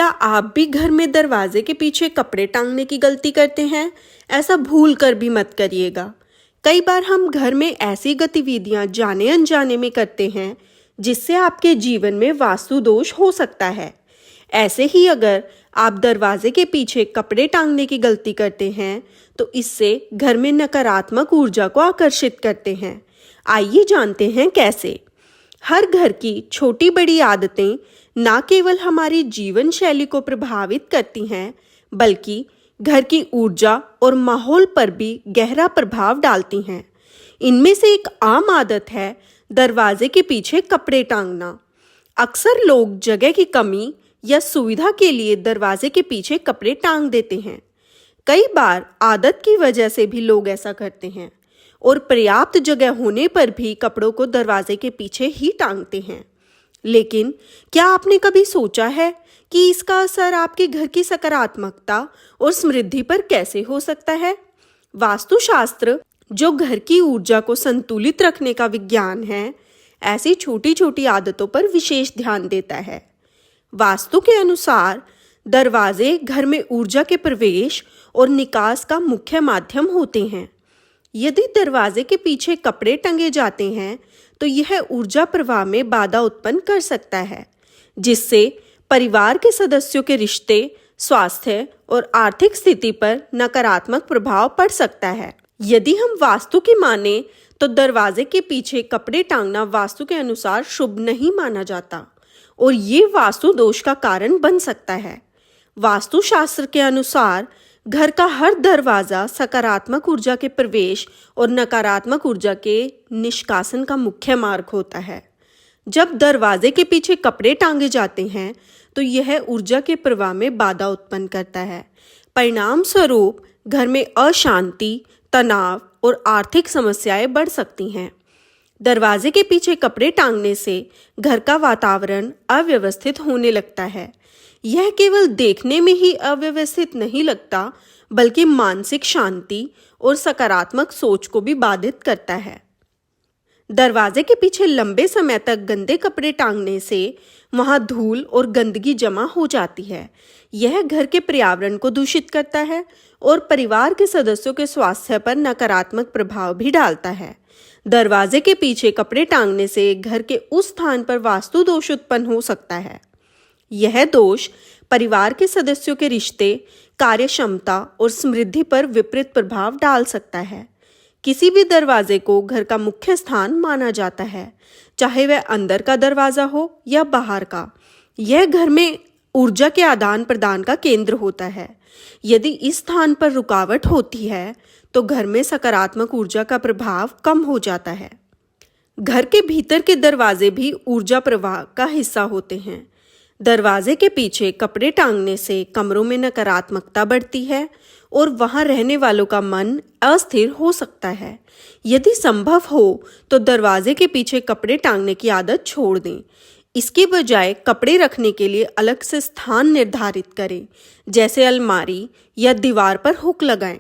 क्या आप भी घर में दरवाजे के पीछे कपड़े टांगने की गलती करते हैं? ऐसा भूल कर भी मत करिएगा। कई बार हम घर में ऐसी गतिविधियां जाने अनजाने में करते हैं जिससे आपके जीवन में वास्तु दोष हो सकता है। ऐसे ही अगर आप दरवाजे के पीछे कपड़े टांगने की गलती करते हैं तो इससे घर में नकारात्मक ऊर्जा को आकर्षित करते हैं। आइए जानते हैं कैसे। हर घर की छोटी बड़ी आदतें न केवल हमारी जीवन शैली को प्रभावित करती हैं बल्कि घर की ऊर्जा और माहौल पर भी गहरा प्रभाव डालती हैं। इनमें से एक आम आदत है दरवाजे के पीछे कपड़े टांगना। अक्सर लोग जगह की कमी या सुविधा के लिए दरवाजे के पीछे कपड़े टांग देते हैं। कई बार आदत की वजह से भी लोग ऐसा करते हैं और पर्याप्त जगह होने पर भी कपड़ों को दरवाजे के पीछे ही टांगते हैं। लेकिन क्या आपने कभी सोचा है कि इसका असर आपके घर की सकारात्मकता और समृद्धि पर कैसे हो सकता है? वास्तुशास्त्र, जो घर की ऊर्जा को संतुलित रखने का विज्ञान है, ऐसी छोटी छोटी आदतों पर विशेष ध्यान देता है। वास्तु के अनुसार दरवाजे घर में ऊर्जा के प्रवेश और निकास का मुख्य माध्यम होते हैं। यदि दरवाजे के पीछे कपड़े टंगे जाते हैं तो यह ऊर्जा प्रवाह में बाधा उत्पन्न कर सकता है, जिससे परिवार के सदस्यों के रिश्ते, स्वास्थ्य और आर्थिक स्थिति पर नकारात्मक प्रभाव पड़ सकता है। यदि हम वास्तु की माने तो दरवाजे के पीछे कपड़े टांगना वास्तु के अनुसार शुभ नहीं माना जाता और ये वास्तु दोष का कारण बन सकता है। वास्तुशास्त्र के अनुसार घर का हर दरवाजा सकारात्मक ऊर्जा के प्रवेश और नकारात्मक ऊर्जा के निष्कासन का मुख्य मार्ग होता है। जब दरवाजे के पीछे कपड़े टांगे जाते हैं तो यह ऊर्जा के प्रवाह में बाधा उत्पन्न करता है। परिणाम स्वरूप घर में अशांति, तनाव और आर्थिक समस्याएं बढ़ सकती हैं। दरवाजे के पीछे कपड़े टांगने से घर का वातावरण अव्यवस्थित होने लगता है। यह केवल देखने में ही अव्यवस्थित नहीं लगता बल्कि मानसिक शांति और सकारात्मक सोच को भी बाधित करता है। दरवाजे के पीछे लंबे समय तक गंदे कपड़े टांगने से वहां धूल और गंदगी जमा हो जाती है। यह घर के पर्यावरण को दूषित करता है और परिवार के सदस्यों के स्वास्थ्य पर नकारात्मक प्रभाव भी डालता है। दरवाजे के पीछे कपड़े टांगने से घर के उस स्थान पर वास्तु दोष उत्पन्न हो सकता है। यह दोष परिवार के सदस्यों के रिश्ते, कार्य क्षमता और समृद्धि पर विपरीत प्रभाव डाल सकता है। किसी भी दरवाजे को घर का मुख्य स्थान माना जाता है, चाहे वह अंदर का दरवाजा हो या बाहर का। यह घर में ऊर्जा के आदान प्रदान का केंद्र होता है। यदि इस स्थान पर रुकावट होती है तो घर में सकारात्मक ऊर्जा का प्रभाव कम हो जाता है। घर के भीतर के दरवाजे भी ऊर्जा प्रवाह का हिस्सा होते हैं। दरवाजे के पीछे कपड़े टांगने से कमरों में नकारात्मकता बढ़ती है और वहां रहने वालों का मन अस्थिर हो सकता है। यदि संभव हो तो दरवाजे के पीछे कपड़े टांगने की आदत छोड़ दें। इसके बजाय कपड़े रखने के लिए अलग से स्थान निर्धारित करें, जैसे अलमारी या दीवार पर हुक लगाएं।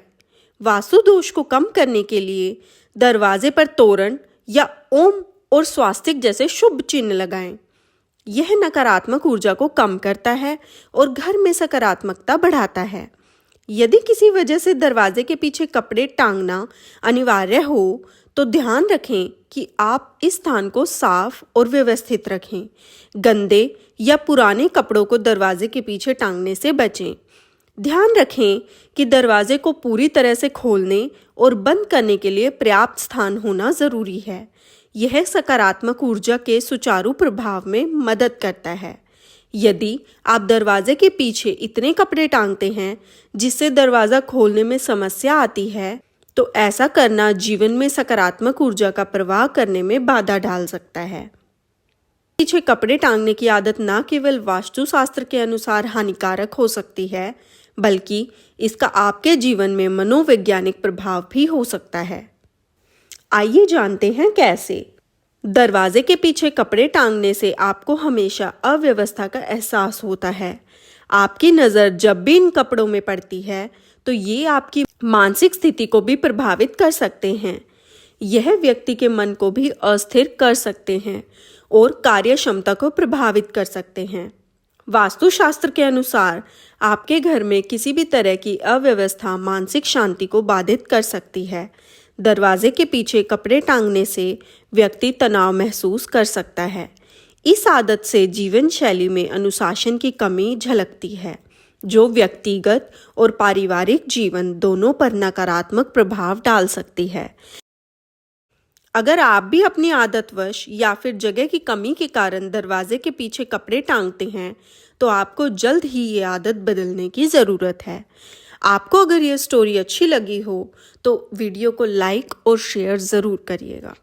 वास्तु दोष को कम करने के लिए दरवाजे पर तोरण या ओम और स्वास्तिक जैसे शुभ चिन्ह लगाएं। यह नकारात्मक ऊर्जा को कम करता है और घर में सकारात्मकता बढ़ाता है। यदि किसी वजह से दरवाजे के पीछे कपड़े टांगना अनिवार्य हो तो ध्यान रखें कि आप इस स्थान को साफ और व्यवस्थित रखें। गंदे या पुराने कपड़ों को दरवाजे के पीछे टांगने से बचें। ध्यान रखें कि दरवाजे को पूरी तरह से खोलने और बंद करने के लिए पर्याप्त स्थान होना जरूरी है। यह सकारात्मक ऊर्जा के सुचारू प्रभाव में मदद करता है। यदि आप दरवाजे के पीछे इतने कपड़े टांगते हैं जिससे दरवाजा खोलने में समस्या आती है तो ऐसा करना जीवन में सकारात्मक ऊर्जा का प्रवाह करने में बाधा डाल सकता है। पीछे कपड़े टांगने की आदत न केवल वास्तुशास्त्र के अनुसार हानिकारक हो सकती है बल्कि इसका आपके जीवन में मनोवैज्ञानिक प्रभाव भी हो सकता है। आइए जानते हैं कैसे। दरवाजे के पीछे कपड़े टांगने से आपको हमेशा अव्यवस्था का एहसास होता है। आपकी नज़र जब भी इन कपड़ों में पड़ती है तो ये आपकी मानसिक स्थिति को भी प्रभावित कर सकते हैं। यह व्यक्ति के मन को भी अस्थिर कर सकते हैं और कार्य क्षमता को प्रभावित कर सकते हैं। वास्तुशास्त्र के अनुसार आपके घर में किसी भी तरह की अव्यवस्था मानसिक शांति को बाधित कर सकती है। दरवाजे के पीछे कपड़े टांगने से व्यक्ति तनाव महसूस कर सकता है। इस आदत से जीवन शैली में अनुशासन की कमी झलकती है, जो व्यक्तिगत और पारिवारिक जीवन दोनों पर नकारात्मक प्रभाव डाल सकती है। अगर आप भी अपनी आदतवश या फिर जगह की कमी के कारण दरवाजे के पीछे कपड़े टांगते हैं, तो आपको जल्द ही ये आदत बदलने की ज़रूरत है। आपको अगर ये स्टोरी अच्छी लगी हो तो वीडियो को लाइक और शेयर ज़रूर करिएगा।